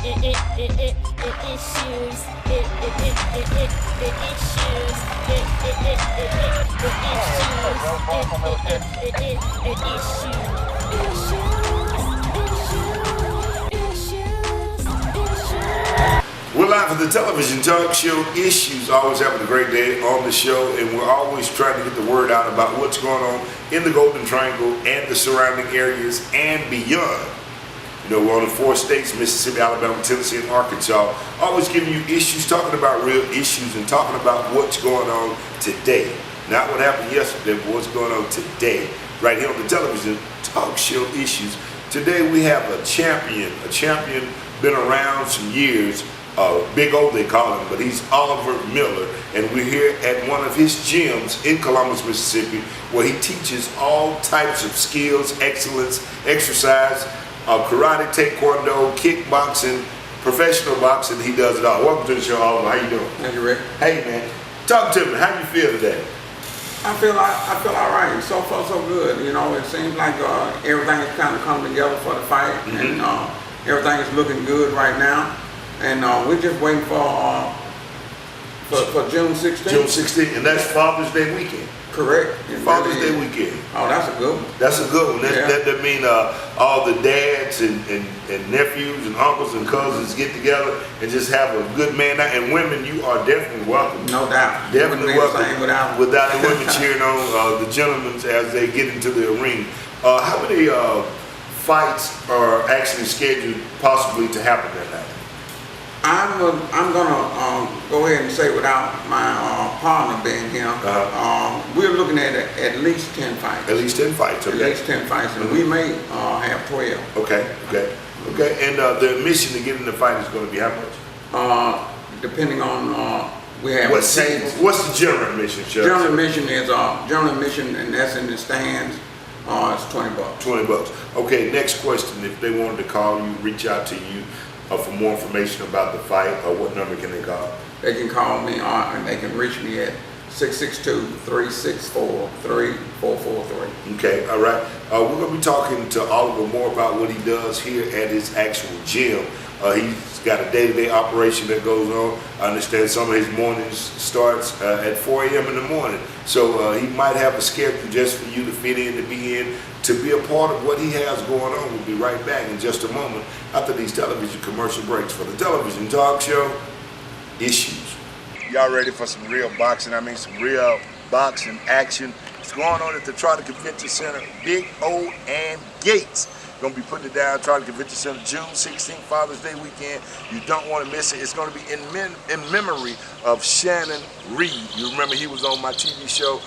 We're live for the television talk show Issues. Always having a great day on the show, and we're always trying to get the word out about what's going on in the Golden Triangle and the surrounding areas and beyond. You know, we're on the 4 states, Mississippi, Alabama, Tennessee, and Arkansas, always giving you issues, talking about real issues, and talking about what's going on today. Not what happened yesterday, but what's going on today, right here on the television talk show Issues. Today we have a champion, been around some years, Big O they call him, but he's Oliver Miller, and we're here at one of his gyms in Columbus, Mississippi, where he teaches all types of skills, excellence, exercise, karate, taekwondo, kickboxing, professional boxing. He does it all. Welcome to the show, Oliver. How you doing? Thank you, Rick. Hey, man. Talk to me. How you feel today? I feel all right. So far, so good. You know, it seems like everything is kind of coming together for the fight, and everything is looking good right now. And we're just waiting for June 16th. June 16th, and that's Father's Day weekend. Correct. Father's Day weekend. Oh, that's a good one. That's a good one. That means all the dads and nephews and uncles and cousins get together and just have a good man night. And women, you are definitely welcome. No doubt. Definitely welcome. Without the women cheering on the gentlemen as they get into the ring. How many fights are actually scheduled possibly to happen that night? I'm gonna go ahead and say, without my partner being here, we're looking at least 10 fights. At least 10 fights. Okay. At least 10 fights, and we may have 12. Okay. And the admission to get in the fight is going to be how much? Depending on we have what tables. What's the general admission, Chuck? General admission, and that's in the stands. It's $20. $20. Okay. Next question: if they wanted to call you, reach out to you for more information about the fight, what number can they call? They can call me and they can reach me at 662-364-3443. Okay, all right. We're going to be talking to Oliver more about what he does here at his actual gym. He's got a day-to-day operation that goes on. I understand some of his mornings starts at 4 a.m. in the morning. So he might have a schedule just for you to fit in, to be in, to be a part of what he has going on. We'll be right back in just a moment after these television commercial breaks for the television talk show Issues. Y'all ready for some real boxing? I mean, some real boxing action. It's going on at the Trotter Convention Center, Big O and Gates. Going to be putting it down, Trotter Convention Center, June 16th, Father's Day weekend. You don't want to miss it. It's going to be in memory of Shannon Reed. You remember he was on my TV show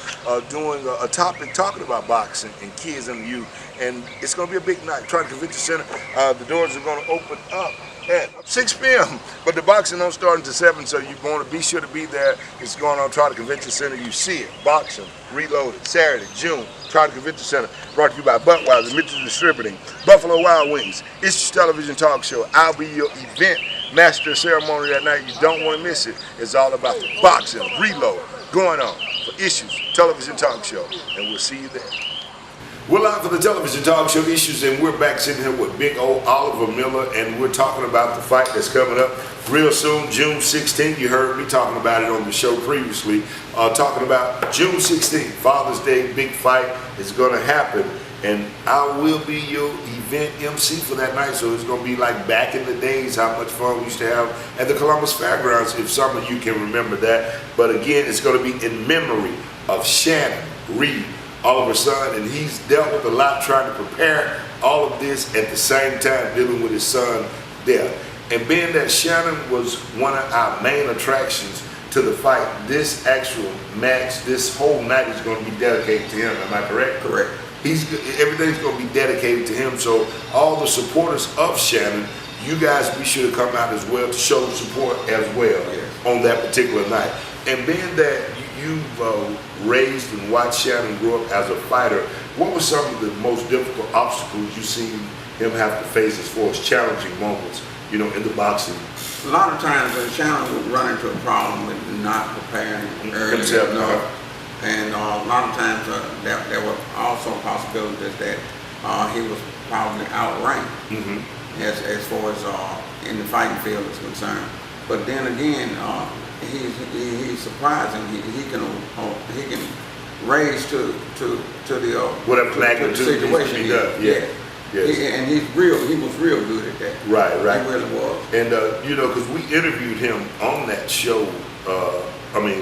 doing a topic talking about boxing and kids and youth. And it's going to be a big night. Trotter Convention Center, the doors are going to open up at 6 p.m. But the boxing don't start until 7, so you want to be sure to be there. It's going on Trotter Convention Center. You see it. Boxing Reloaded, Saturday, June, Trotter Convention Center. Brought to you by Budweiser, Mitchell Distributing, Buffalo Wild Wings. It's your television talk show. I'll be your event master ceremony that night. You don't want to miss it. It's all about the boxing reload going on for Issues television talk show. And we'll see you there. We're live for the television talk show Issues, and we're back sitting here with Big O Oliver Miller, and we're talking about the fight that's coming up real soon, June 16th. You heard me talking about it on the show previously, talking about June 16th, Father's Day, big fight is going to happen, and I will be your event MC for that night, so it's going to be like back in the days, how much fun we used to have at the Columbus Fairgrounds, if some of you can remember that. But again, it's going to be in memory of Shannon Reed, Oliver's son, and he's dealt with a lot trying to prepare all of this at the same time dealing with his son death. And being that Shannon was one of our main attractions to the fight, this actual match, this whole night is going to be dedicated to him. Am I correct? Correct. Everything's going to be dedicated to him. So all the supporters of Shannon, you guys be sure to come out as well to show support as well on that particular night. And being that you've raised and watched Shannon grow up as a fighter, what were some of the most difficult obstacles you've seen him have to face as far as challenging moments, in the boxing? A lot of times Shannon would run into a problem with not preparing early enough. And a lot of times there were also possibilities that he was probably outranked as far as in the fighting field is concerned. But then again, he's surprising. He can raise to the whatever magnitude situation. He does. Yeah. Yes. And he was real good at that. Right. He really was. And because we interviewed him on that show.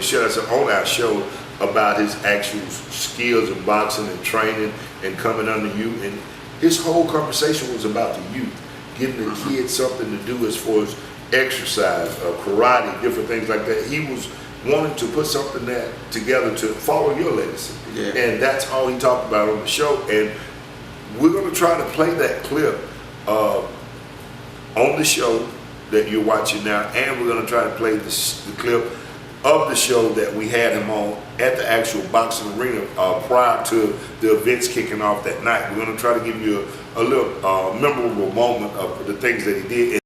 Should I say on our show about his actual skills in boxing and training and coming under you, and his whole conversation was about the youth, giving the kids something to do as far as exercise, karate, different things like that. He was wanting to put something that together to follow your legacy, and that's all he talked about on the show. And we're going to try to play that clip on the show that you're watching now, and we're going to try to play the clip of the show that we had him on at the actual boxing arena prior to the events kicking off that night. We're going to try to give you a little memorable moment of the things that he did.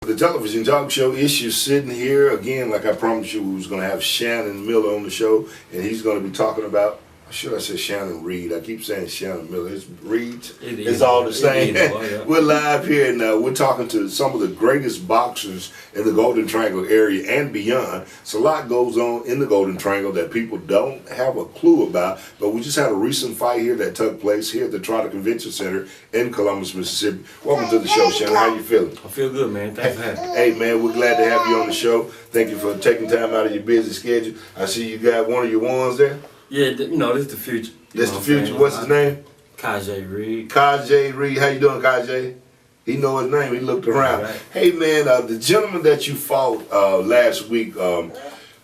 The television talk show Issues sitting here again, like I promised you, we was going to have Shannon Miller on the show, and he's going to be talking about, should I say Shannon Reed? I keep saying Shannon Miller. It's Reed. It's all the same. We're live here, and we're talking to some of the greatest boxers in the Golden Triangle area and beyond. So a lot goes on in the Golden Triangle that people don't have a clue about, but we just had a recent fight here that took place here at the Trotter Convention Center in Columbus, Mississippi. Welcome to the show, Shannon. How you feeling? I feel good, man. Thanks for having me. Hey, man, we're glad to have you on the show. Thank you for taking time out of your busy schedule. I see you got one of your ones there. Yeah, this is the future. That's the future. What's his name? Kajay Reed. Kajay Reed. How you doing, Kajay? He know his name. He looked around. Right. Hey, man, the gentleman that you fought last week,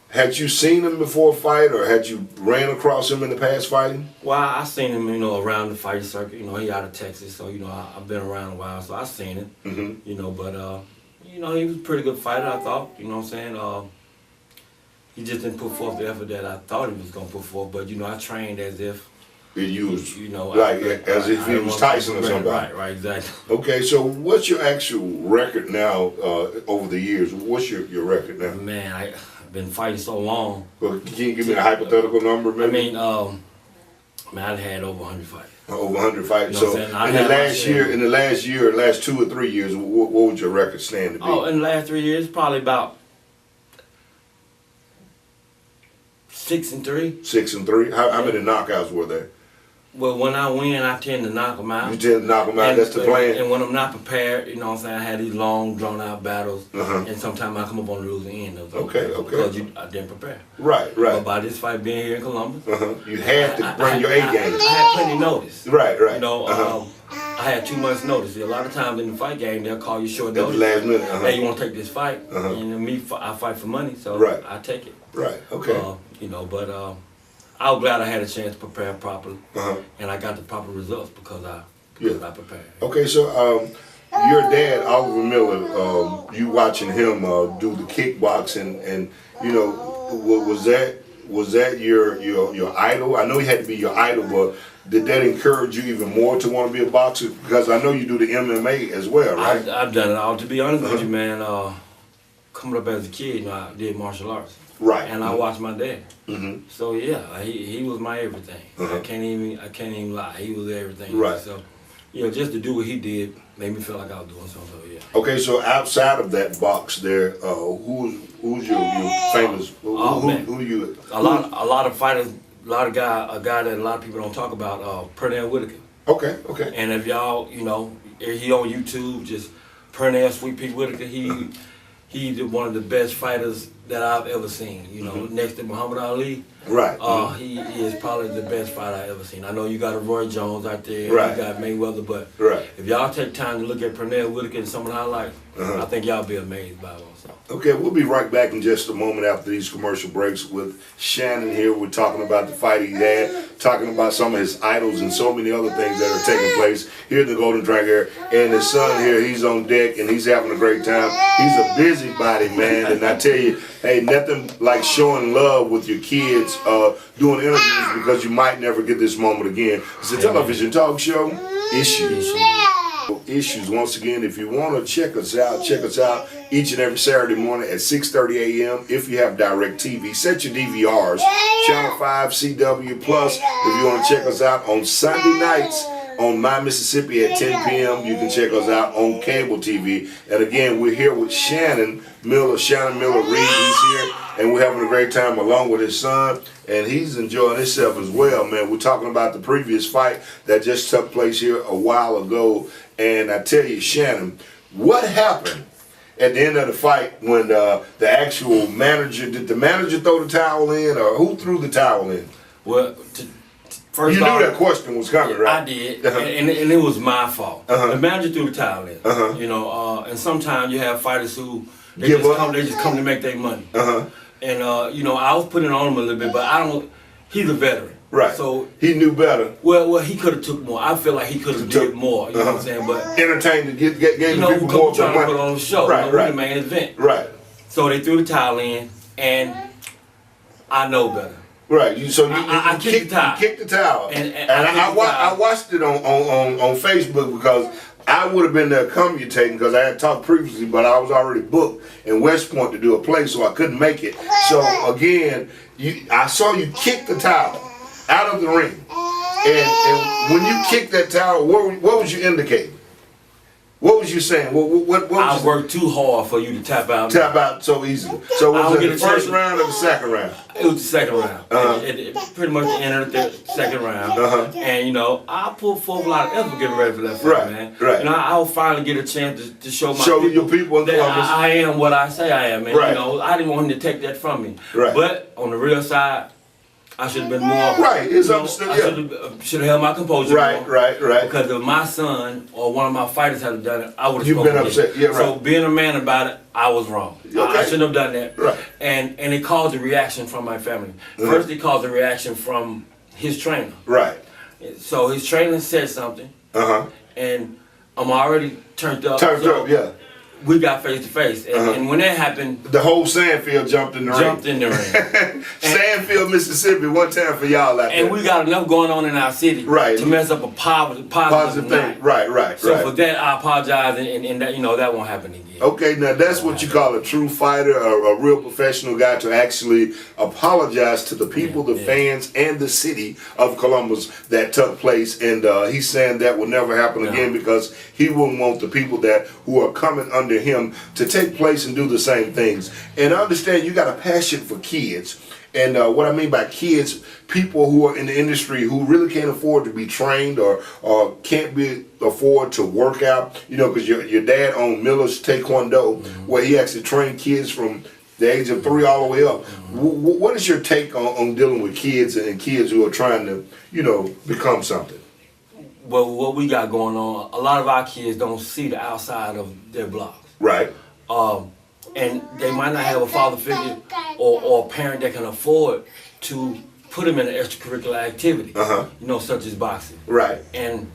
had you seen him before a fight, or had you ran across him in the past fighting? Well, I seen him, around the fight circuit. He out of Texas, so I've been around a while, so I seen him. Mm-hmm. But he was a pretty good fighter, I thought. You know what I'm saying? He just didn't put forth the effort that I thought he was gonna put forth. But I trained as if you was as if he was Tyson or somebody. Right, exactly. Okay, so what's your actual record now over the years? What's your record now? Man, I've been fighting so long. Well, can you give me a hypothetical number, maybe? I had over 100 fights. Over 100 fights. So in the last 2 or 3 years, what would your record stand to be? Oh, in the last 3 years, probably about 6-3. 6-3. How many knockouts were there? Well, when I win, I tend to knock them out. You tend to knock them out. That's the plan. And when I'm not prepared, I had these long, drawn-out battles, and sometimes I come up on the losing end of them. Okay. Because I didn't prepare. Right. But by this fight being here in Columbus, you had to bring your A game. I had plenty of notice. Right. I had 2 months notice. A lot of times in the fight game, they'll call you short notice. At the last minute. Hey, you want to take this fight? And I fight for money, so I take it. Right. Okay. But I was glad I had a chance to prepare properly, and I got the proper results because I prepared. Okay, so your dad, Oliver Miller, you watching him do the kickboxing, and was that your idol? I know he had to be your idol, but did that encourage you even more to want to be a boxer? Because I know you do the MMA as well, right? I've done it all. To be honest with you, man, coming up as a kid, I did martial arts. Right. And I watched my dad. So yeah, he was my everything. I can't even lie. He was everything. Right. So just to do what he did made me feel like I was doing something. So yeah. Okay, so outside of that box there, who's your famous? Who you? A lot of fighters. A guy that a lot of people don't talk about. Pernell Whitaker. Okay. And if y'all, he on YouTube, just Pernell Sweet Pea Whitaker. He's one of the best fighters that I've ever seen. Next to Muhammad Ali. Right. He is probably the best fighter I've ever seen. I know you got a Roy Jones out there. Right. You got Mayweather, but if y'all take time to look at Pernell Whitaker and some of the highlights, I think y'all be amazed by it also. Okay, we'll be right back in just a moment after these commercial breaks with Shannon here. We're talking about the fight he had, talking about some of his idols and so many other things that are taking place here in the Golden Triangle area. And his son here, he's on deck and he's having a great time. He's a busybody, man, and I tell you, hey, nothing like showing love with your kids doing interviews, because you might never get this moment again. It's a television talk show, Issues. Once again, if you want to check us out each and every Saturday morning at 6:30 a.m. If you have direct TV, set your DVRs, Channel 5, CW Plus. If you want to check us out on Sunday nights on My Mississippi at 10 p.m. You can check us out on cable TV. And again, we're here with Shannon Miller Reed. He's here, and we're having a great time along with his son, and he's enjoying himself as well, man. We're talking about the previous fight that just took place here a while ago, and I tell you, Shannon, what happened at the end of the fight when the actual manager, did the manager throw the towel in, or who threw the towel in? Well, first you off, knew that question was coming, right? I did, and it was my fault. The manager threw the towel in. You know, and sometimes you have fighters who they just come to make their money. And you know, I was putting on him a little bit, but he's a veteran. Right. So he knew better. Well, he could have took more. I feel like he could have did more. You know what I'm saying? But entertained to get you know, people more trying to money. put on the show. Right, you know, right. The main event. Right. So they threw the towel in, and I know better. Right. I kicked the towel. You kicked the towel. And I watched it on Facebook because I would have been there commutating because I had talked previously, but I was already booked in West Point to do a play, so I couldn't make it. So again, I saw you kick the towel out of the ring, and when you kicked that towel, what was you indicating? What was you saying? What I worked too hard for you to tap out. Tap out so easy. So was it the first round or the second round? It was the second round. It pretty much the end of the second round. And you know, I pulled forth a lot of effort getting ready for that fight, man. Right. And I'll finally get a chance to show your people that I am what I say I am. And right. You know, I didn't want him to take that from me. Right. But on the real side, I should have been more. Right, it's understood. I should have held my composure. Right, more, right. Because if my son or one of my fighters had done it, I would have. You've been upset. Yeah, right. So being a man about it, I was wrong. Okay. I shouldn't have done that. Right. And it caused a reaction from my family. First, it caused a reaction from his trainer. Right. So his trainer said something. And I'm already turned up. Yeah. We got face to face, and when that happened, the whole Sandfield jumped in the ring. Sandfield, Mississippi, one time for y'all out there. And we got enough going on in our city to mess up a positive thing. Right. So for that, I apologize, and that, you know, that won't happen again. Okay, now that's what you call a true fighter, a real professional guy, to actually apologize to the people, the fans, and the city of Columbus that took place. And he's saying that will never happen again because he wouldn't want the people who are coming under him to take place and do the same things. And I understand you got a passion for kids. And what I mean by kids, people who are in the industry who really can't afford to be trained or can't afford to work out, you know, because your dad owned Miller's Taekwondo, where he actually trained kids from the age of 3 all the way up. What is your take on dealing with kids and kids who are trying to, you know, become something? Well, what we got going on, a lot of our kids don't see the outside of their blocks. Right. And they might not have a father figure or a parent that can afford to put them in an extracurricular activity, you know, such as boxing. Right. And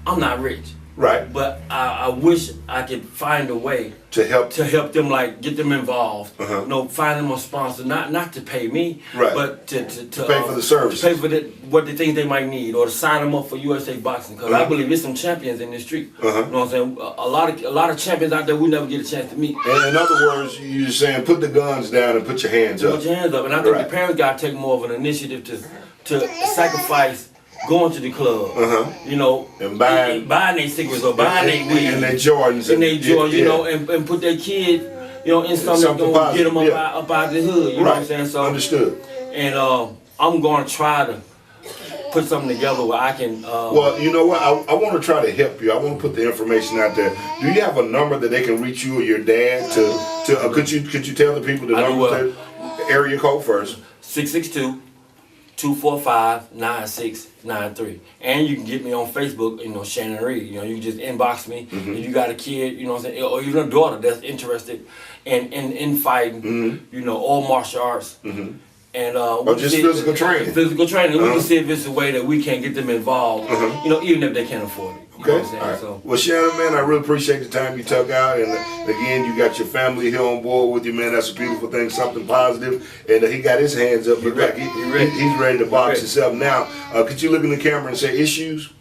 I'm not rich. Right. But I wish I could find a way to help them, like get them involved. You know, find them a sponsor, not to pay me, but to pay for the service, pay for what the things they might need, or to sign them up for USA Boxing. Because I believe there's some champions in the street. You know what I'm saying? A lot of champions out there we never get a chance to meet. And in other words, you're saying put the guns down and put your hands up. Put your hands up, and I think the parents got to take more of an initiative to sacrifice going to the club, you know, and buying their cigarettes or buying their weed and their Jordans, you know, and put their kid, you know, in something that's gonna get them up out the hood. You know what I'm saying? So understood. And I'm gonna try to put something together where I can. Well, you know what? I want to try to help you. I want to put the information out there. Do you have a number that they can reach you or your dad to? Could you tell the people the number? Area code first. 662-245-9693. And you can get me on Facebook, you know, Shannon Reed. You know, you can just inbox me. If you got a kid, you know what I'm saying, or even a daughter that's interested in fighting, you know, all martial arts. And or just physical training. Physical training. We can see if it's a way that we can get them involved, you know, even if they can't afford it. You know what I'm saying? Right. So. Well, Shannon, man, I really appreciate the time you took out. And again, you got your family here on board with you, man. That's a beautiful thing, something positive. And he got his hands up. Look like he's ready to box himself. Now, could you look in the camera and say issues?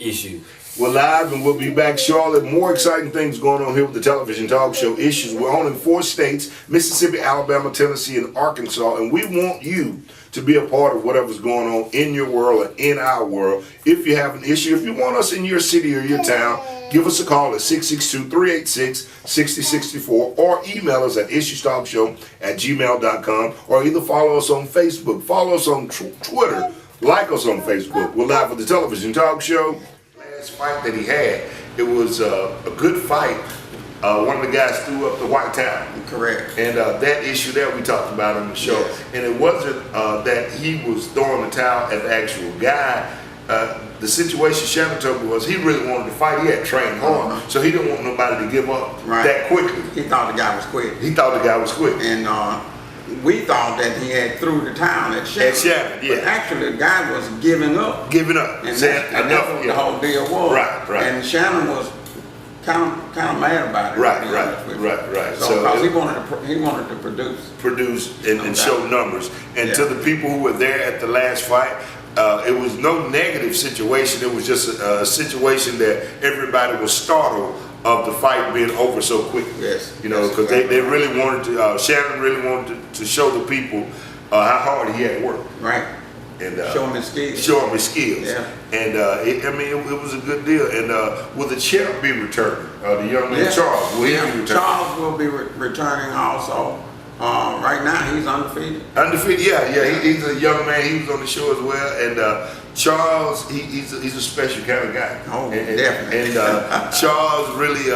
Issues. We're live and we'll be back shortly. More exciting things going on here with the Television Talk Show Issues. We're on in 4 states, Mississippi, Alabama, Tennessee, and Arkansas. And we want you to be a part of whatever's going on in your world and in our world. If you have an issue, if you want us in your city or your town, give us a call at 662-386-6064 or email us at issuestalkshow@gmail.com, or either follow us on Facebook, follow us on Twitter, like us on Facebook. We're live with the Television Talk Show. Last fight that he had, it was a good fight. One of the guys threw up the white towel. Correct. And that issue that we talked about on the show. Yes. And it wasn't that he was throwing the towel at the actual guy. The situation Shannon told me was he really wanted to fight. He had trained hard, so he didn't want nobody to give up that quickly. He thought the guy was quick. He thought the guy was quick. And we thought that he had threw the towel at Shannon. Yeah. But actually, the guy was giving up. Giving up. And saying, that's what the whole deal was. Right. And Shannon was kind of mad about it. Right. So because he wanted to produce and show numbers. And to the people who were there at the last fight, it was no negative situation. It was just a situation that everybody was startled of the fight being over so quickly. Yes. You know, because they really wanted to. Shannon really wanted to show the people how hard he had worked. Right. And show him his skills. Yeah. And it was a good deal. And will the champ be returning? The young man Charles, will he be returning? Charles will be returning also. Right now he's undefeated. Undefeated, yeah. He's a young man. He was on the show as well. And Charles, he's a special kind of guy. Oh, definitely. And Charles really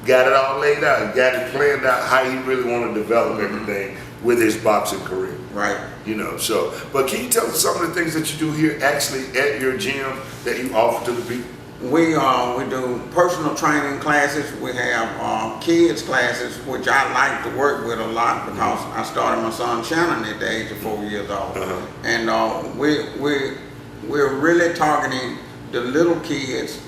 got it all laid out, got it planned out how he really wanted to develop everything with his boxing career. Right. You know, so, but can you tell us some of the things that you do here actually at your gym that you offer to the people? We do personal training classes. We have kids classes, which I like to work with a lot because I started my son Shannon at the age of 4 years old. And we're really targeting the little kids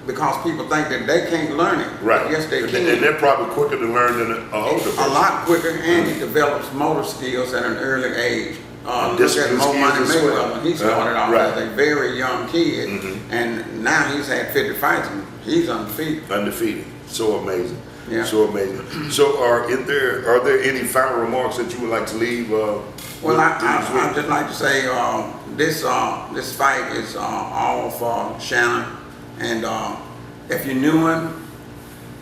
because people think that they can't learn it. Right. Yes, they can. And they're probably quicker to learn than an older person. A lot quicker, and he develops motor skills at an early age. Look at Mo Money Mayweather. He started off as a very young kid, and now he's had 50 fights, and he's undefeated. Undefeated. So amazing. Yeah. So amazing. So are there any final remarks that you would like to leave? Well, I'd just like to say this fight is all for Shannon, and if you knew him,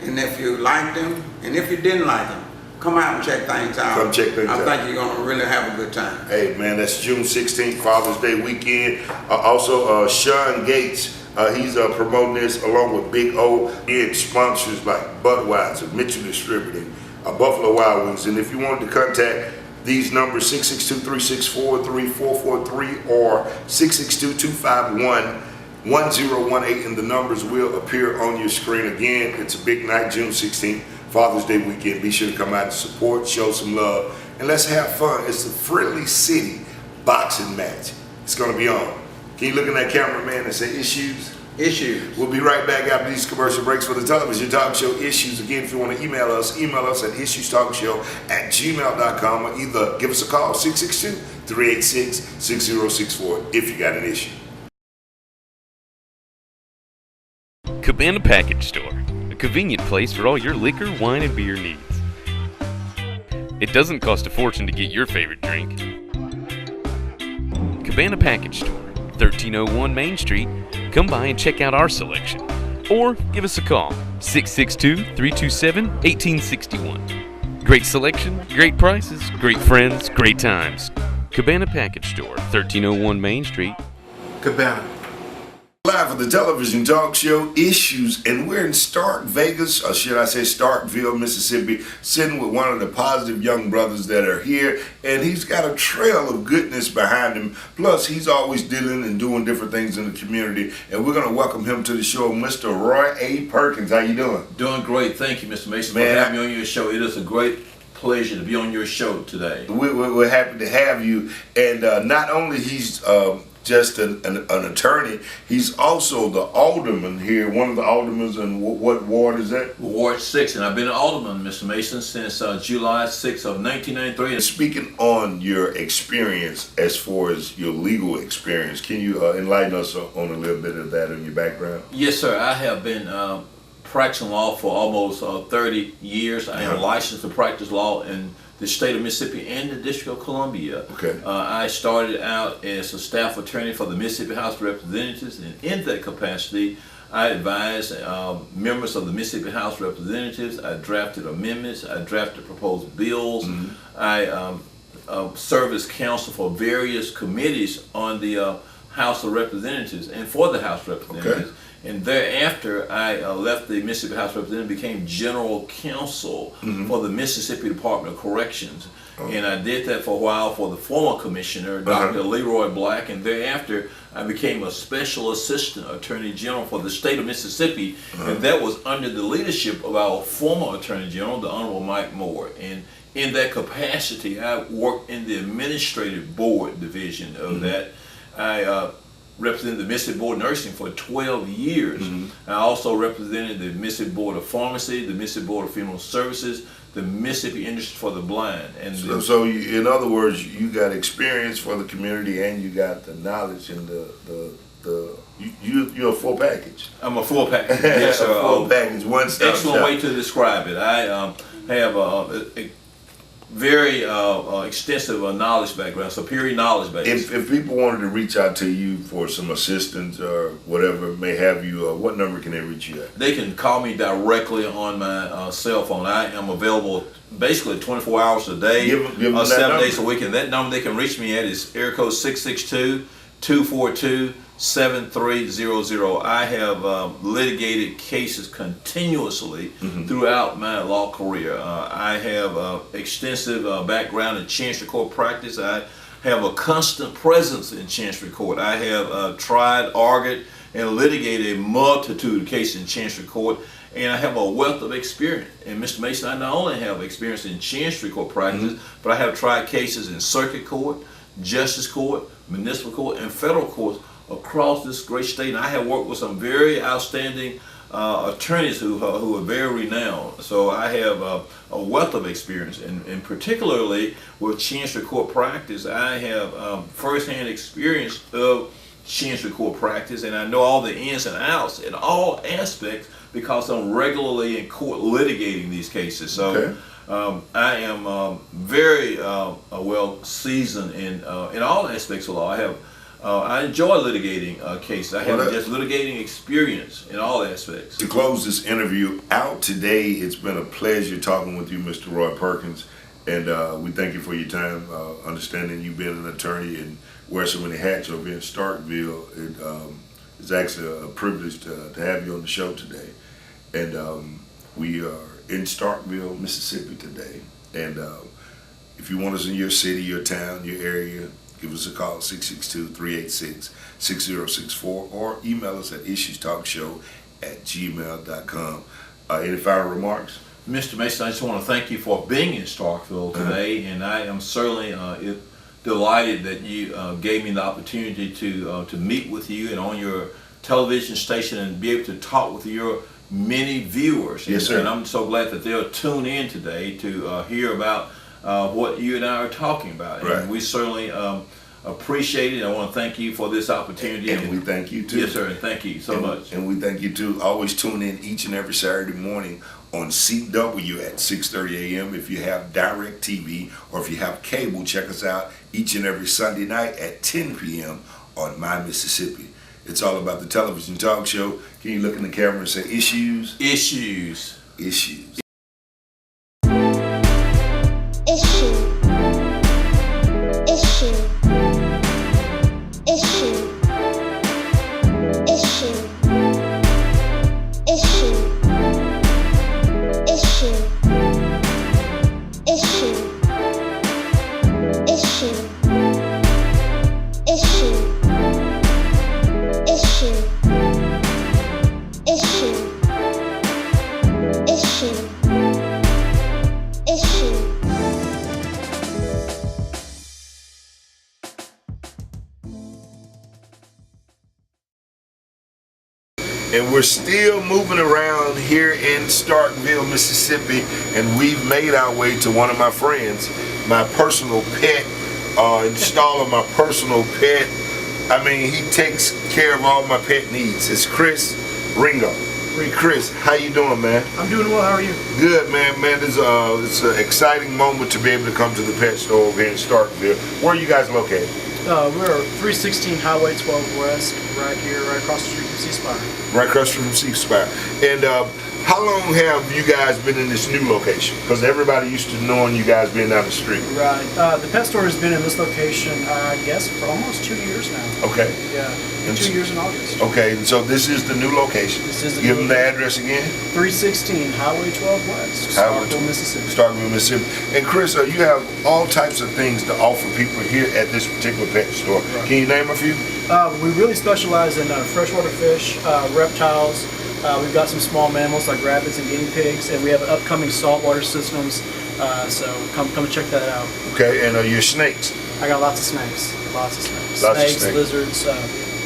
and if you liked him, and if you didn't like him, come out and check things out. Come check things out. I think you're going to really have a good time. Hey, man, that's June 16th, Father's Day weekend. Also, Sean Gates, he's promoting this along with Big O. He sponsors like Budweiser, Mitchell Distributing, Buffalo Wild Wings. And if you wanted to contact these numbers, 662-364-3443 or 662-251-1018, and the numbers will appear on your screen. Again, it's a big night, June 16th. Father's Day weekend. Be sure to come out and support, show some love, and let's have fun. It's the Friendly City boxing match. It's going to be on. Can you look at that cameraman and say issues? Issues. We'll be right back after these commercial breaks for the Television Talk Show Issues. Again, if you want to email us at issuestalkshow@gmail.com or either give us a call, 662-386-6064 if you got an issue. Cabana Package Store. A convenient place for all your liquor, wine, and beer needs. It doesn't cost a fortune to get your favorite drink. Cabana Package Store, 1301 Main Street. Come by and check out our selection. Or give us a call, 662-327-1861. Great selection, great prices, great friends, great times. Cabana Package Store, 1301 Main Street. Cabana. Live for the Television Talk Show Issues, and we're in Stark, Vegas, or should I say Starkville, Mississippi, sitting with one of the positive young brothers that are here, and he's got a trail of goodness behind him. Plus, he's always dealing and doing different things in the community, and we're going to welcome him to the show, Mr. Roy A. Perkins. How you doing? Doing great. Thank you, Mr. Mason, Man, for having me on your show. It is a great pleasure to be on your show today. We're happy to have you, and not only he's just an attorney, he's also the alderman here, one of the aldermen in what ward is that? Ward 6, and I've been an alderman, Mr. Mason, since July 6th of 1993. Speaking on your experience as far as your legal experience, can you enlighten us on a little bit of that in your background? Yes, sir. I have been practicing law for almost 30 years. I am licensed to practice law in the state of Mississippi and the District of Columbia. Okay. I started out as a staff attorney for the Mississippi House of Representatives, and in that capacity, I advised members of the Mississippi House of Representatives. I drafted amendments. I drafted proposed bills. I served as counsel for various committees on the House of Representatives and for the House of Representatives. Okay. And thereafter, I left the Mississippi House of Representatives, became general counsel for the Mississippi Department of Corrections. And I did that for a while for the former commissioner, Dr. Leroy Black, and thereafter I became a special assistant attorney general for the state of Mississippi, and that was under the leadership of our former attorney general, the Honorable Mike Moore. And in that capacity, I worked in the administrative board division of that. I represented the Mississippi Board of Nursing for 12 years. I also represented the Mississippi Board of Pharmacy, the Mississippi Board of Funeral Services, the Mississippi Industry for the Blind. And so you, in other words, you got experience for the community and you got the knowledge and you're a full package. I'm a full package. Yes, sir. A full package, one stop Excellent shop. way to describe it. I have a very extensive knowledge background, superior knowledge base. If people wanted to reach out to you for some assistance or whatever may have you, what number can they reach you at? They can call me directly on my cell phone. I am available basically 24 hours a day, Give them 7 days a week. And that number they can reach me at is area code 662-242-7300. I have litigated cases continuously throughout my law career. I have extensive background in chancery court practice. I have a constant presence in chancery court. I have tried, argued, and litigated a multitude of cases in chancery court, and I have a wealth of experience. And Mr. Mason, I not only have experience in chancery court practice, but I have tried cases in circuit court, justice court, municipal court, and federal courts across this great state. And I have worked with some very outstanding attorneys who are very renowned. So I have a wealth of experience, and particularly with chancery court practice, I have firsthand experience of chancery court practice, and I know all the ins and outs in all aspects because I'm regularly in court litigating these cases. So I am very well seasoned in all aspects of law. I enjoy litigating cases. I have just litigating experience in all aspects. To close this interview out today, it's been a pleasure talking with you, Mr. Roy Perkins, and we thank you for your time. Understanding you being an attorney and wear so many hats over in Starkville, it's actually a privilege to have you on the show today. And we are in Starkville, Mississippi today. And if you want us in your city, your town, your area, give us a call, 662-386-6064, or email us at issuestalkshow@gmail.com. Any final remarks? Mr. Mason, I just want to thank you for being in Starkville today, and I am certainly delighted that you gave me the opportunity to meet with you and on your television station and be able to talk with your many viewers. Yes, sir. And I'm so glad that they'll tune in today to hear about what you and I are talking about. Right. And we certainly appreciate it. I want to thank you for this opportunity. And we thank you too. Yes, sir. And thank you so much. And we thank you too. Always tune in each and every Saturday morning on CW at 6:30 a.m. If you have direct TV or if you have cable, check us out each and every Sunday night at 10 p.m. on My Mississippi. It's all about the television talk show. Can you look in the camera and say issues? Issues. Issues. And we're still moving around here in Starkville, Mississippi, and we've made our way to one of my friends, my personal pet, installer, my personal pet. I mean, he takes care of all my pet needs. It's Chris Ringo. Chris, how you doing, man? I'm doing well. How are you? Good, man. Man, it's an exciting moment to be able to come to the pet store over here in Starkville. Where are you guys located? We're 316 Highway 12 West, right here, right across the street from C-Spire. Right across from C-Spire. And how long have you guys been in this new location? Because everybody used to knowing you guys being down the street. Right. The pet store has been in this location, I guess, for almost 2 years now. Okay. Yeah. 2 years in August. Okay, and so this is the new location. This is the Give new them the address again. 316 Highway 12 West, Starkville, Mississippi. Starkville, Mississippi. And Chris, you have all types of things to offer people here at this particular pet store. Right. Can you name a few? We really specialize in freshwater fish, reptiles. We've got some small mammals like rabbits and guinea pigs, and we have upcoming saltwater systems. So come check that out. Okay, and your snakes? I got lots of snakes. Lots of snakes. Lots snakes, of snakes. Lizards.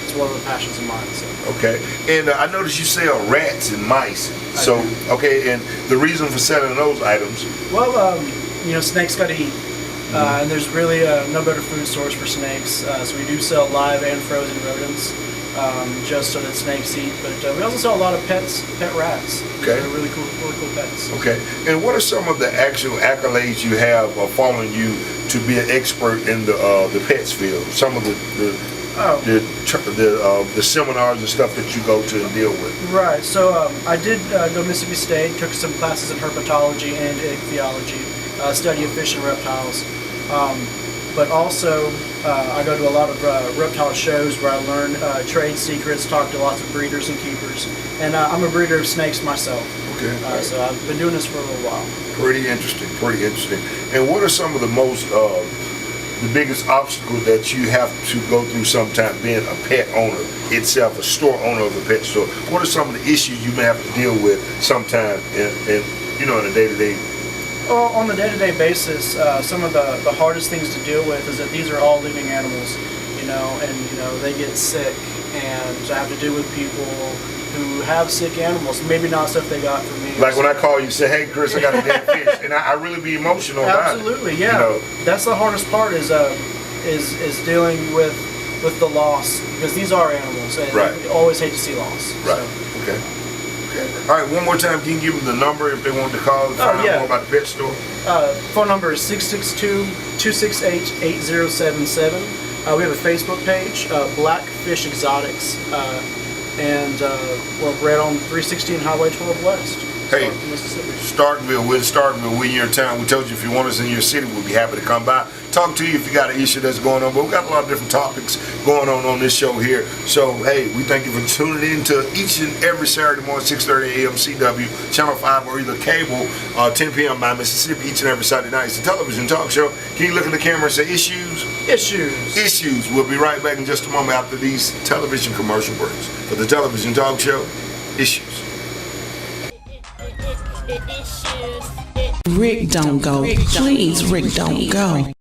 It's one of the passions of mine. So. Okay, and I noticed you sell rats and mice. So, okay, and the reason for selling those items? Well, snakes got to eat. And there's really no better food source for snakes. So we do sell live and frozen rodents, just so that snakes eat. But we also sell a lot of pet rats. Okay. They're really cool pets. Okay. And what are some of the actual accolades you have following you to be an expert in the pets field? Some of the seminars and stuff that you go to and deal with. Right. So I did go to Mississippi State, took some classes in herpetology and ichthyology, study of fish and reptiles. But also, I go to a lot of reptile shows where I learn trade secrets, talk to lots of breeders and keepers. And I'm a breeder of snakes myself. Okay. So I've been doing this for a little while. Pretty interesting. Pretty interesting. And what are some of the most the biggest obstacle that you have to go through sometime being a pet owner itself, a store owner of a pet store? What are some of the issues you may have to deal with sometime in a day-to-day? Well, on the day-to-day basis, some of the hardest things to deal with is that these are all living animals, and they get sick, and I have to deal with people who have sick animals. Maybe not stuff they got from me. Like when I call you, say, "Hey, Chris, I got a dead fish," and I really be emotional about it. Absolutely, yeah. That's the hardest part is dealing with the loss, because these are animals, and you always hate to see loss. Right. So. Okay. All right, one more time, can you give them the number if they want to call and find out more about the pet store? Phone number is 662-268-8077. We have a Facebook page, Blackfish Exotics, and we're right on 316 Highway 12 West. Hey, Mississippi. Starkville, we're in Starkville, we're in your town. We told you if you want us in your city, we'll be happy to come by. Talk to you if you got an issue that's going on. But we've got a lot of different topics going on this show here. So, hey, we thank you for tuning in to each and every Saturday morning, 6:30 a.m. CW, Channel 5, or either cable, 10 p.m. by Mississippi, each and every Saturday night. It's a television talk show. Can you look at the camera and say issues? Issues. Issues. We'll be right back in just a moment after these television commercial breaks. For the television talk show, Issues. Rick, don't go. Please, Rick, don't go.